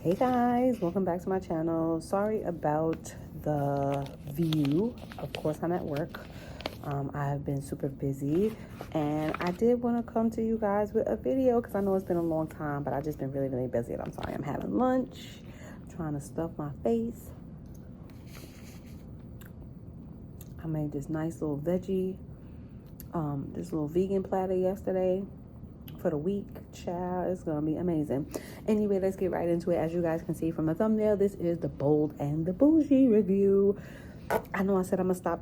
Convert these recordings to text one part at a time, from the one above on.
Hey guys, welcome back to my channel. Sorry about the view. Of course, I'm at work. I have been super busy, and I did want to come to you guys with a video because I know it's been a long time, but I've just been really busy. And I'm sorry. I'm having lunch, trying to stuff my face. I made this nice little veggie, this little vegan platter yesterday for the week. Child, it's gonna be amazing. Anyway, let's get right into it. As you guys can see from the thumbnail, this is the Bold and the Bougie review. I know I said I'm gonna stop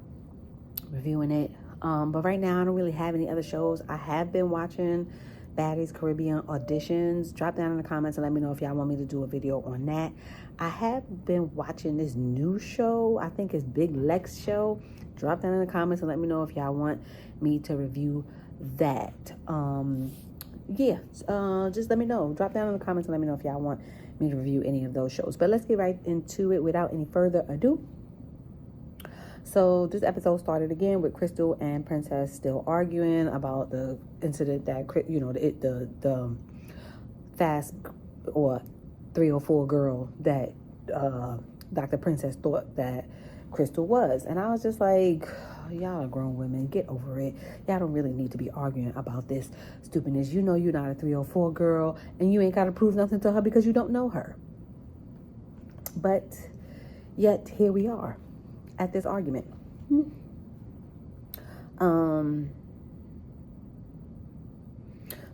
reviewing it, but right now I don't really have any other shows. I have been watching Baddies Caribbean auditions. Drop down in the comments and let me know if y'all want me to do a video on that. I have been watching this new show. I think it's Big Lex show. Drop down in the comments and let me know if y'all want me to review that. Just let me know. Drop down in the comments and let me know if y'all want me to review any of those shows. But let's get right into it without any further ado. So this episode started again with Crystal and Princess still arguing about the incident that, you know, the fast or 304 girl that Dr. Princess thought that Crystal was. And I was just like, y'all are grown women, get over it. Y'all don't really need to be arguing about this stupidness. You know you're not a 304 girl, and you ain't got to prove nothing to her because you don't know her. But yet here we are at this argument.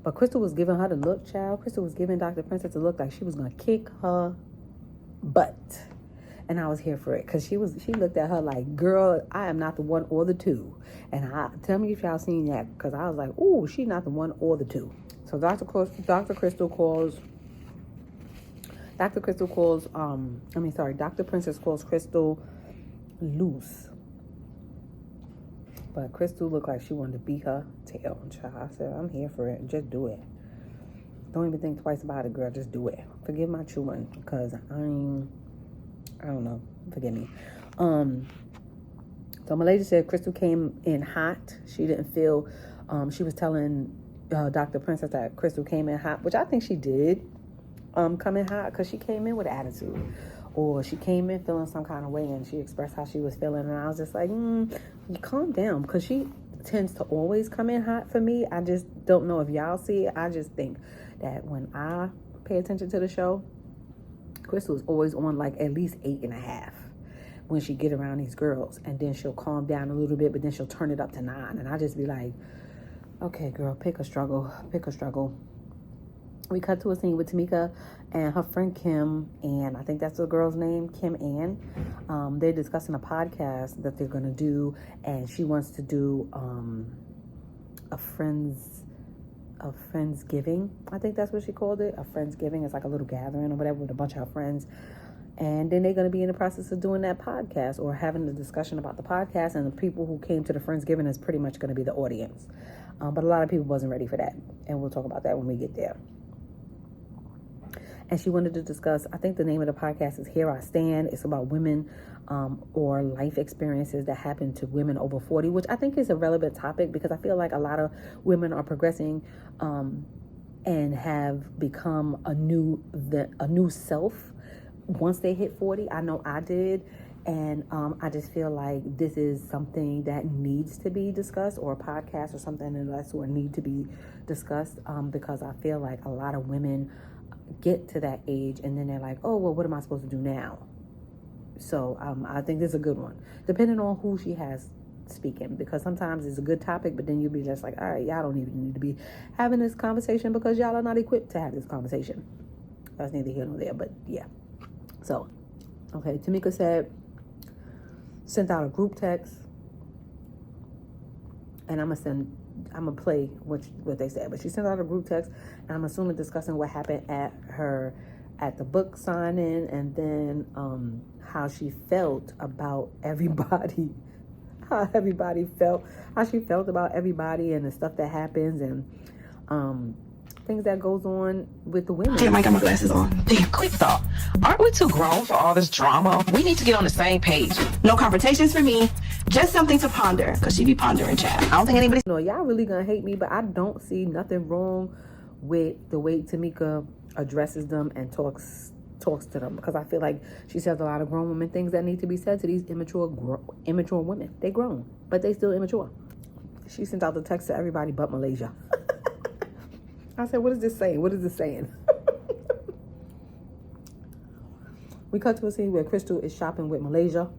But Crystal was giving her the look, child. Crystal was giving Dr. Princess the look like she was gonna kick her butt. And I was here for it because she looked at her like, girl, I am not the one or the two. And tell me if y'all seen that, because I was like, ooh, she's not the one or the two. So Dr. Princess calls Crystal loose. But Crystal looked like she wanted to beat her tail. I said, I'm here for it. Just do it. Don't even think twice about it, girl. Just do it. Forgive my chewing because I don't know. Forgive me. So Malaysia said Crystal came in hot. She didn't feel, she was telling Dr. Princess that Crystal came in hot, which I think she did come in hot because she came in with attitude. Or she came in feeling some kind of way and she expressed how she was feeling. And I was just like, you calm down, because she tends to always come in hot for me. I just don't know if y'all see it. I just think that when I pay attention to the show, Crystal is always on like at least 8.5 when she get around these girls, and then she'll calm down a little bit, but then she'll turn it up to 9, and I just be like, okay, girl, pick a struggle. We cut to a scene with Tameka and her friend Kim, and I think that's the girl's name, Kim Ann. They're discussing a podcast that they're gonna do, and she wants to do a Friendsgiving. I think that's what she called it. A Friendsgiving. It's like a little gathering or whatever with a bunch of her friends. And then they're going to be in the process of doing that podcast or having the discussion about the podcast. And the people who came to the Friendsgiving is pretty much going to be the audience. But a lot of people wasn't ready for that. And we'll talk about that when we get there. And she wanted to discuss, I think the name of the podcast is Here I Stand. It's about women or life experiences that happen to women over 40, which I think is a relevant topic because I feel like a lot of women are progressing and have become a new self once they hit 40. I know I did. And I just feel like this is something that needs to be discussed, or a podcast or something of that sort need to be discussed because I feel like a lot of women get to that age and then they're like, oh, well, what am I supposed to do now? So I think this is a good one, depending on who she has speaking, because sometimes it's a good topic, but then you'll be just like, all right, y'all don't even need to be having this conversation because y'all are not equipped to have this conversation. That's neither here nor there, but yeah. So, okay, Tameka sent out a group text, and I'm gonna play what they said, but she sent out a group text, and I'm assuming discussing what happened at the book signing, and then how she felt about everybody, how she felt about everybody and the stuff that happens, and things that goes on with the women. Damn, I got my glasses on. Damn, quick thought. Aren't we too grown for all this drama? We need to get on the same page. No confrontations for me. Just something to ponder, because she be pondering, chat. I don't think anybody... No, y'all really gonna hate me, but I don't see nothing wrong with the way Tameka addresses them and talks talks to them, because I feel like she says a lot of grown women things that need to be said to these immature women. They grown, but they still immature. She sent out the text to everybody but Malaysia. I said, what is this saying? What is this saying? We cut to a scene where Crystal is shopping with Malaysia,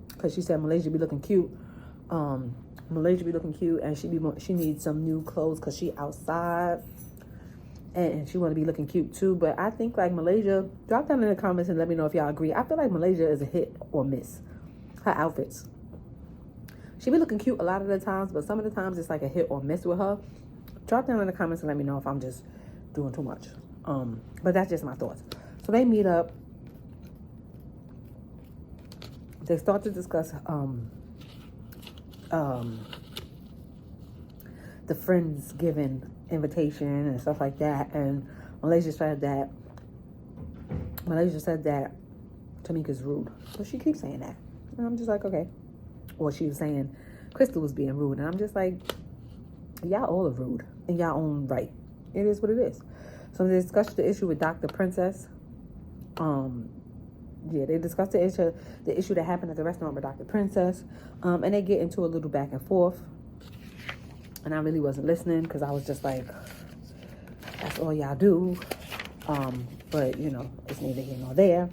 because she said Malaysia be looking cute. Malaysia be looking cute, and she needs some new clothes because she outside, and she want to be looking cute too. But I think like Malaysia, drop down in the comments and let me know if y'all agree. I feel like Malaysia is a hit or miss. Her outfits, she be looking cute a lot of the times, but some of the times it's like a hit or miss with her. Drop down in the comments and let me know if I'm just doing too much. But that's just my thoughts. So they meet up. They start to discuss the Friendsgiving invitation and stuff like that. And Malaysia said that Tameka's rude. So she keeps saying that. And I'm just like, okay. Or she was saying Crystal was being rude. And I'm just like, y'all all are rude in y'all own right. It is what it is. So they discussed the issue with Dr. Princess. They discussed the issue that happened at the restaurant with Dr. Princess. And they get into a little back and forth. And I really wasn't listening because I was just like, that's all y'all do. But, you know, it's neither here nor there.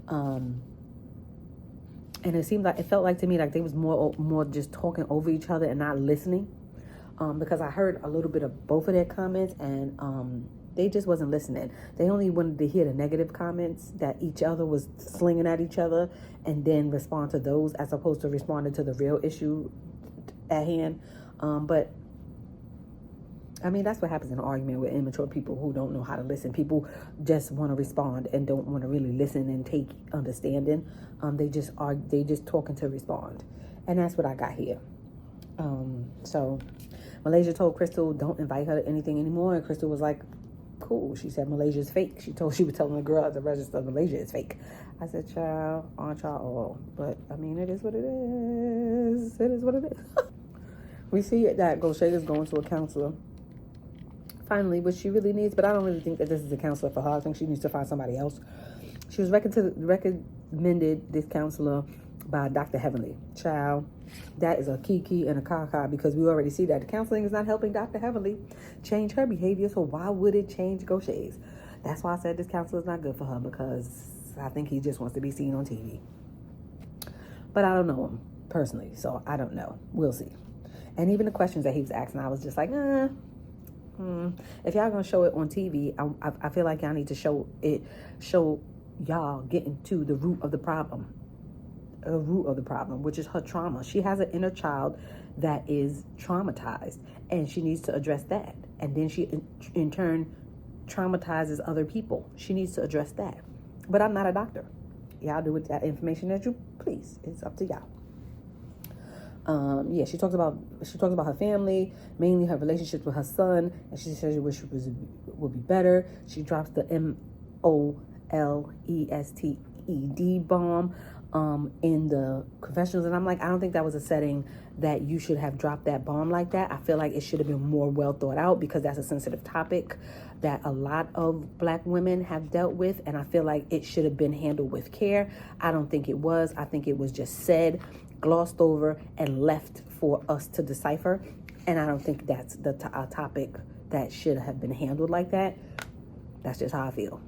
And it felt like to me like they was more just talking over each other and not listening. Because I heard a little bit of both of their comments, and they just wasn't listening. They only wanted to hear the negative comments that each other was slinging at each other, and then respond to those as opposed to responding to the real issue at hand. But I mean, that's what happens in an argument with immature people who don't know how to listen. People just want to respond and don't want to really listen and take understanding. They just talking to respond, and that's what I got here. So Malaysia told Crystal don't invite her to anything anymore, and Crystal was like, cool. She said Malaysia's fake. She was telling the girl at the register Malaysia is fake. I said, child, aren't y'all all? But I mean, it is what it is. It is what it is. We see that goche is going to a counselor finally, which she really needs, but I don't really think that this is a counselor for her. I think she needs to find somebody else. She was recommended this counselor by Dr. Heavenly. Child, that is a kiki and a caca, because we already see that the counseling is not helping Dr. Heavenly change her behavior, so why would it change goche's? That's why I said this counselor is not good for her, because I think he just wants to be seen on TV. But I don't know him personally, so I don't know. We'll see. And even the questions that he was asking, I was just like, if y'all gonna show it on TV, I feel like y'all need to show y'all getting to the root of the problem. Which is her trauma. She has an inner child that is traumatized, and she needs to address that. And then she, in turn, traumatizes other people. She needs to address that. But I'm not a doctor. Y'all do with that information as you please. It's up to y'all. She talks about her family, mainly her relationships with her son, and she says she wish it would be better. She drops the MOLESTED bomb in the confessionals, and I'm like, I don't think that was a setting that you should have dropped that bomb like that. I feel like it should have been more well thought out, because that's a sensitive topic that a lot of Black women have dealt with, and I feel like it should have been handled with care. I don't think it was. I think it was just said, glossed over, and left for us to decipher, and I don't think that's a topic that should have been handled like that. That's just how I feel.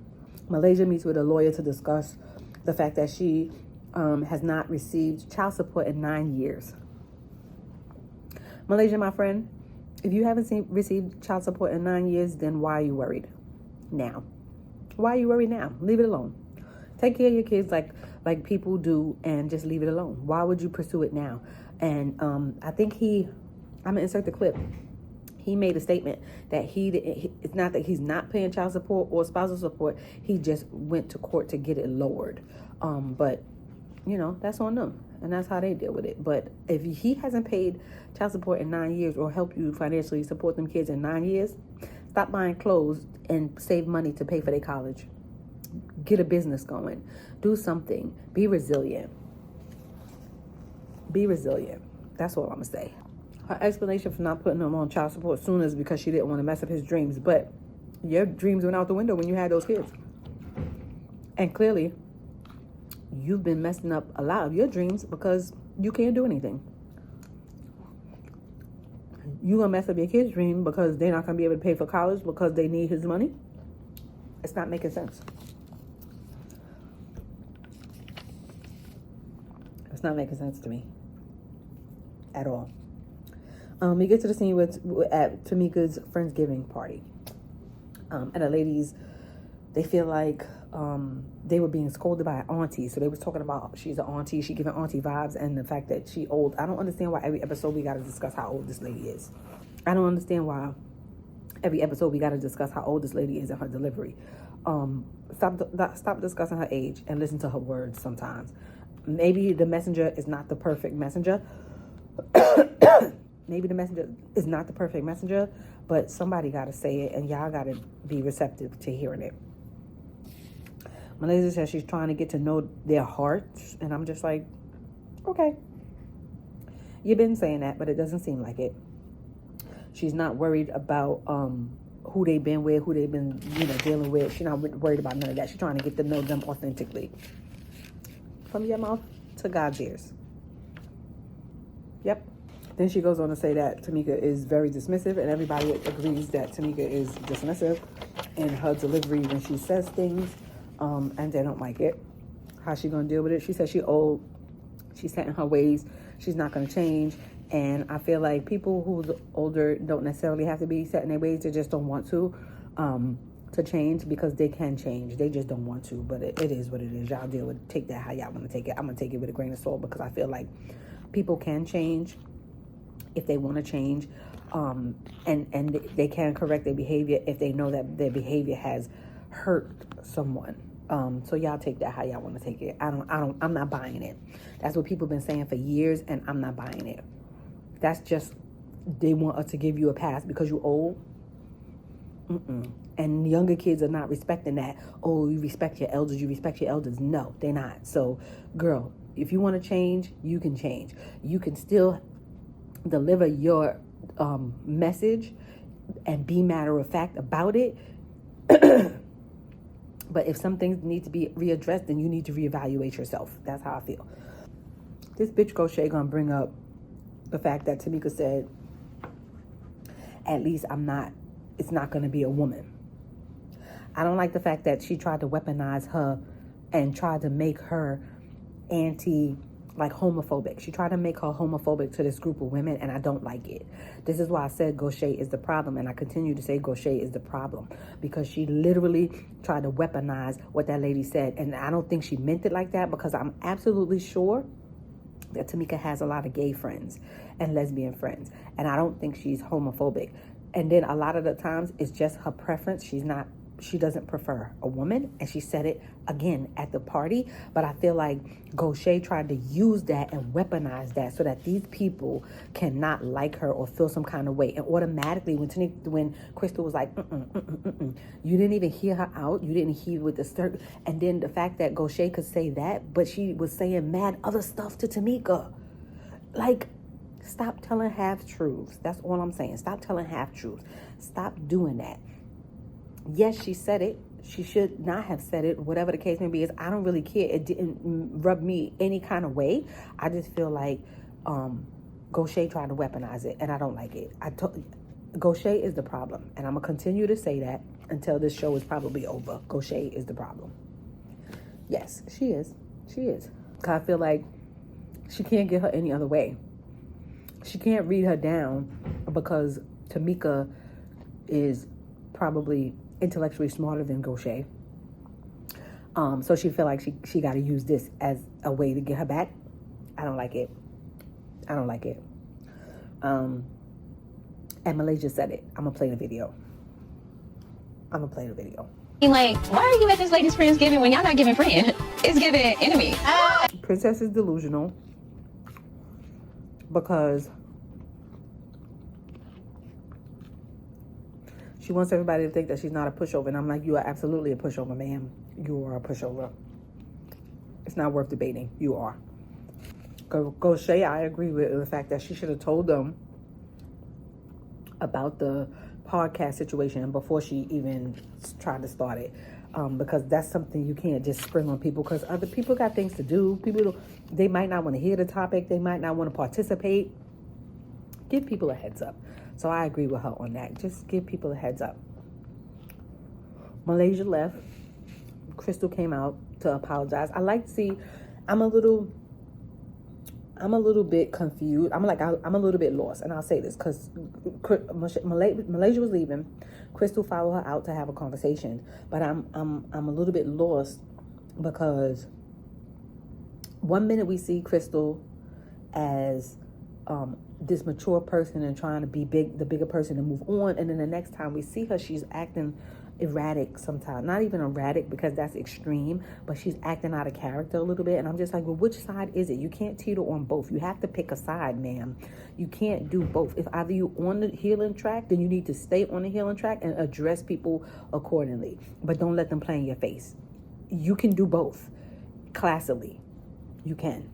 Malaysia meets with a lawyer to discuss the fact that she has not received child support in 9 years. Malaysia, my friend, if you haven't received child support in 9 years, then why are you worried now? Why are you worried now? Leave it alone. Take care of your kids like people do, and just leave it alone. Why would you pursue it now? And I think I'm gonna insert the clip. He made a statement that it's not that he's not paying child support or spousal support. He just went to court to get it lowered. But you know, that's on them, and that's how they deal with it. But if he hasn't paid child support in 9 years, or helped you financially support them kids in 9 years, stop buying clothes and save money to pay for their college. Get a business going. Do something. Be resilient. Be resilient. That's all I'm going to say. Her explanation for not putting him on child support sooner is because she didn't want to mess up his dreams. But your dreams went out the window when you had those kids. And clearly, you've been messing up a lot of your dreams because you can't do anything. You gonna mess up your kid's dream because they're not gonna be able to pay for college because they need his money? It's not making sense. It's not making sense to me at all. We get to the scene at Tameka's Friendsgiving party. And the ladies, they feel like they were being scolded by an auntie. So they was talking about she's an auntie, she giving auntie vibes, and the fact that she old. I don't understand why every episode we got to discuss how old this lady is. I don't understand why every episode we got to discuss how old this lady is in her delivery. Stop discussing her age and listen to her words sometimes. Maybe the messenger is not the perfect messenger. Maybe the messenger is not the perfect messenger, but somebody got to say it, and y'all got to be receptive to hearing it. Malaysia says she's trying to get to know their hearts, and I'm just like, okay. You've been saying that, but it doesn't seem like it. She's not worried about who they've been with, who they've been, dealing with. She's not worried about none of that. She's trying to get to know them authentically. From your mouth to God's ears. Yep. Then she goes on to say that Tameka is very dismissive, and everybody agrees that Tameka is dismissive in her delivery when she says things, and they don't like it. How's she going to deal with it? She says she's old. She's set in her ways. She's not going to change. And I feel like people who's older don't necessarily have to be set in their ways. They just don't want to change, because they can change. They just don't want to. But it is what it is. Y'all deal with it. Take that how y'all want to take it. I'm going to take it with a grain of salt, because I feel like people can change if they want to change, and they can correct their behavior if they know that their behavior has hurt someone. So y'all take that how y'all want to take it. I'm not buying it. That's what people been saying for years, and I'm not buying it. That's just, they want us to give you a pass because you're old. And younger kids are not respecting that. Oh, you respect your elders. You respect your elders. No, they're not. So, girl, if you want to change, you can change. You can still deliver your message and be matter of fact about it. But if some things need to be readdressed, then you need to reevaluate yourself. That's how I feel. This bitch goche gonna bring up the fact that Tameka said, at least it's not gonna be a woman. I don't like the fact that she tried to weaponize her and tried to make her homophobic. She tried to make her homophobic to this group of women, and I don't like it. This is why I said goche is the problem, and I continue to say goche is the problem, because she literally tried to weaponize what that lady said, and I don't think she meant it like that, because I'm absolutely sure that Tameka has a lot of gay friends and lesbian friends, and I don't think she's homophobic. And then a lot of the times it's just her preference. She doesn't prefer a woman, and she said it again at the party. But I feel like goche tried to use that and weaponize that so that these people cannot like her or feel some kind of way. And automatically, when Crystal was like, you didn't even hear her out. You didn't hear with the stir. And then the fact that goche could say that, but she was saying mad other stuff to Tameka. Like, stop telling half-truths. That's all I'm saying. Stop telling half-truths. Stop doing that. Yes, she said it. She should not have said it. Whatever the case may be, I don't really care. It didn't rub me any kind of way. I just feel like goche tried to weaponize it, and I don't like it. Goche is the problem, and I'm going to continue to say that until this show is probably over. Goche is the problem. Yes, she is. She is. Because I feel like she can't get her any other way. She can't read her down because Tameka is probably intellectually smarter than goche. So she feel like she got to use this as a way to get her back. I don't like it. I don't like it. And Malaysia said it. I'm gonna play the video. Like, why are you at this lady's Friendsgiving when y'all not giving friend? It's giving enemy. Princess is delusional because she wants everybody to think that she's not a pushover. And I'm like, you are absolutely a pushover, ma'am. You are a pushover. It's not worth debating. You are. Goche, I agree with the fact that she should have told them about the podcast situation before she even tried to start it. Because that's something you can't just spring on people, because other people got things to do. They might not want to hear the topic. They might not want to participate. Give people a heads up. So I agree with her on that. Just give people a heads up. Malaysia left. Crystal came out to apologize. I'm a little bit confused. I'm a little bit lost, and I'll say this because Malaysia was leaving. Crystal followed her out to have a conversation, but I'm a little bit lost because one minute we see Crystal as this mature person and trying to be the bigger person and move on, and then the next time we see her, she's acting erratic sometimes. Not even erratic because that's extreme, but she's acting out of character a little bit, and I'm just like, well, which side is it? You can't teeter on both. You have to pick a side, ma'am. You can't do both. If either you on the healing track, then you need to stay on the healing track and address people accordingly, but don't let them play in your face. You can do both classily. You can.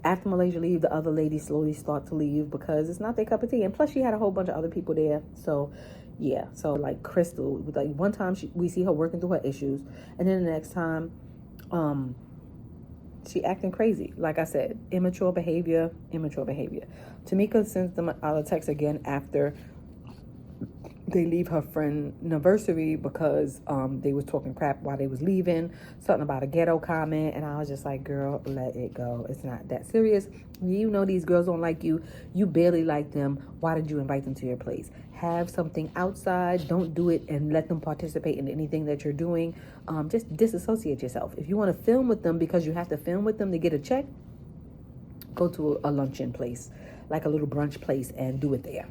After Malaysia leave, the other ladies slowly start to leave because it's not their cup of tea, and plus she had a whole bunch of other people there. So yeah, so like Crystal, like one time we see her working through her issues, and then the next time she acting crazy. Like I said, immature behavior. Tameka sends them a text again after they leave her friend anniversary because they was talking crap while they was leaving, something about a ghetto comment, and I was just like, girl, let it go. It's not that serious. You know these girls don't like you. You barely like them. Why did you invite them to your place? Have something outside. Don't do it and let them participate in anything that you're doing. Just disassociate yourself. If you want to film with them because you have to film with them to get a check, go to a luncheon place, like a little brunch place, and do it there.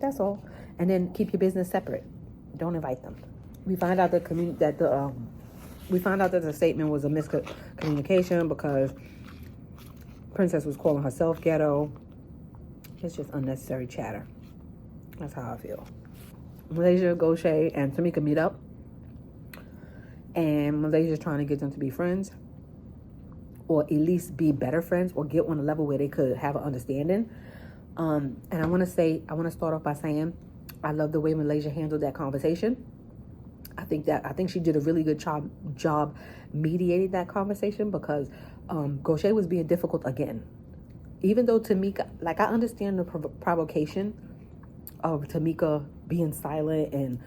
That's all. And then keep your business separate. Don't invite them. We find out that the statement was a miscommunication because Princess was calling herself ghetto. It's just unnecessary chatter. That's how I feel. Malaysia, Goche, and Tameka meet up, and Malaysia's trying to get them to be friends, or at least be better friends, or get on a level where they could have an understanding. And I want to start off by saying, I love the way Malaysia handled that conversation. I think she did a really good job mediating that conversation because Goche was being difficult again. Even though Tameka, like I understand the provocation of Tameka being silent and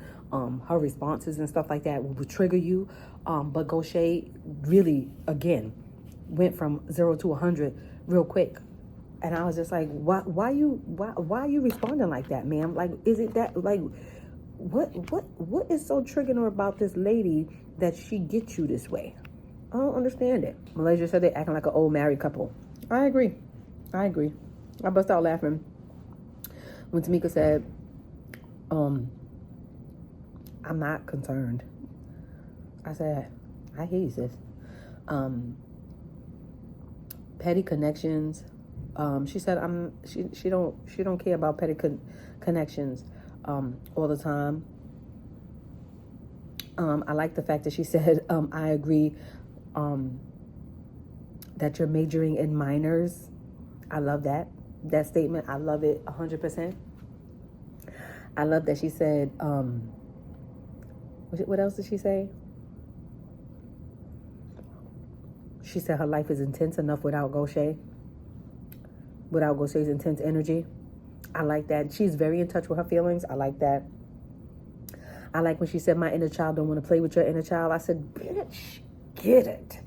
her responses and stuff like that would trigger you. But Goche really, again, went from 0 to 100 real quick. And I was just like, why are you responding like that, ma'am? Like, is it that, like, what is so triggering about this lady that she gets you this way? I don't understand it. Malaysia said they're acting like an old married couple. I agree. I bust out laughing when Tameka said, I'm not concerned. I said, I hear you, sis. Petty connections. She said she don't care about petty connections all the time. I like the fact that she said I agree that you're majoring in minors. I love that statement. I love it 100%. I love that she said what else did she say? She said her life is intense enough without Goche's intense energy. I like that. She's very in touch with her feelings. I like that. I like when she said, my inner child don't want to play with your inner child. I said, bitch, get it.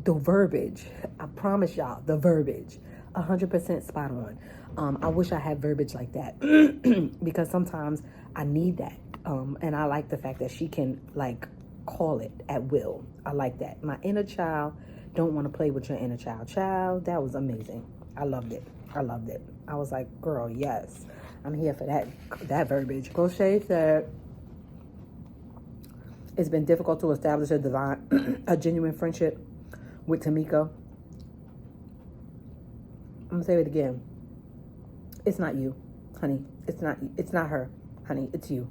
The verbiage. I promise y'all, the verbiage. 100% spot on. I wish I had verbiage like that because sometimes I need that. And I like the fact that she can like call it at will. I like that. My inner child don't want to play with your inner child. Child, that was amazing. I loved it. I was like, girl, yes. I'm here for that verbiage. Goche said, it's been difficult to establish a genuine friendship with Tameka. I'm going to say it again. It's not you, honey. It's not her, honey. It's you.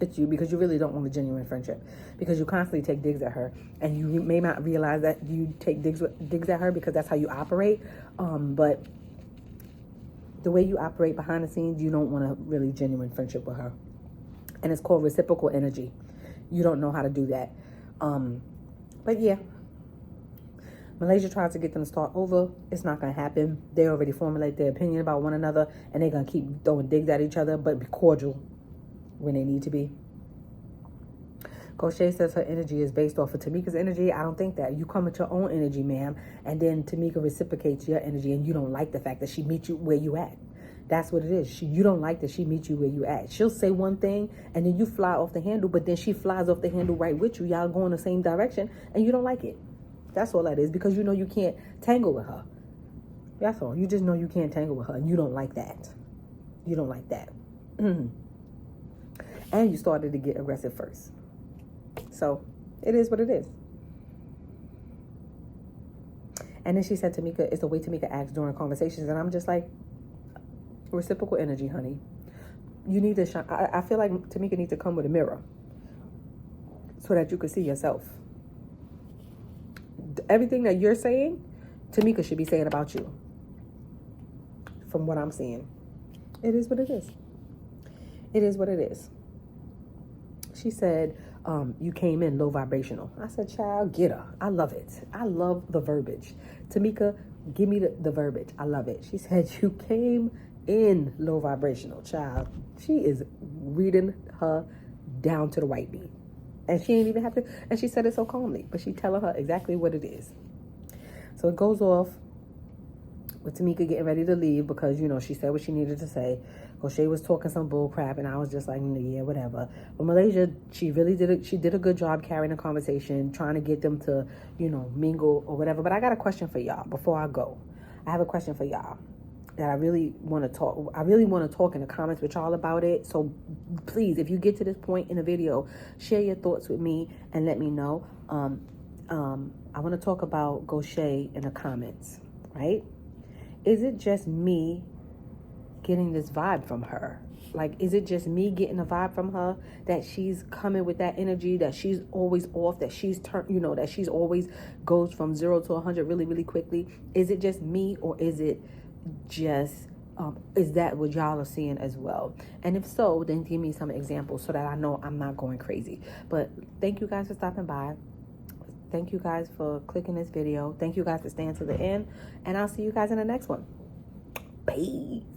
It's you, because you really don't want a genuine friendship, because you constantly take digs at her, and you may not realize that you take digs at her because that's how you operate. But the way you operate behind the scenes, you don't want a really genuine friendship with her. And it's called reciprocal energy. You don't know how to do that. But yeah, Malaysia tries to get them to start over. It's not going to happen. They already formulate their opinion about one another, and they're going to keep throwing digs at each other, but be cordial when they need to be. Goche says her energy is based off of Tameka's energy. I don't think that. You come with your own energy, ma'am, and then Tameka reciprocates your energy, and you don't like the fact that she meets you where you at. That's what it is. You don't like that she meets you where you at. She'll say one thing, and then you fly off the handle, but then she flies off the handle right with you. Y'all go in the same direction, and you don't like it. That's all that is, because you know you can't tangle with her. That's all. You just know you can't tangle with her, and you don't like that. You don't like that. And you started to get aggressive first. So, it is what it is. And then she said, Tameka, it's the way Tameka acts during conversations. And I'm just like, reciprocal energy, honey. You need to shine. I feel like Tameka needs to come with a mirror so that you can see yourself. Everything that you're saying, Tameka should be saying about you. From what I'm seeing. It is what it is. It is what it is. She said, you came in low vibrational. I said, child, get her. I love it. I love the verbiage. Tameka, give me the verbiage. I love it. She said, you came in low vibrational, child. She is reading her down to the white beat. And she ain't even have to, and she said it so calmly, but she telling her exactly what it is. So it goes off with Tameka getting ready to leave because, you know, she said what she needed to say. Goche was talking some bull crap, and I was just like, yeah, whatever. But Malaysia, she really did it. She did a good job carrying the conversation, trying to get them to, you know, mingle or whatever. But I got a question for y'all before I go. I have a question for y'all that I really want to talk. I really want to talk in the comments with y'all about it. So please, if you get to this point in the video, share your thoughts with me and let me know. I want to talk about Goche in the comments, right? Is it just me getting this vibe from her? Like, is it just me getting a vibe from her that she's coming with that energy, that she's always off, that she's that she's always goes from 0 to 100 really, really quickly? Is it just me, or is it just, is that what y'all are seeing as well? And if so, then give me some examples so that I know I'm not going crazy. But thank you guys for stopping by. Thank you guys for clicking this video. Thank you guys for staying to the end. And I'll see you guys in the next one. Bye.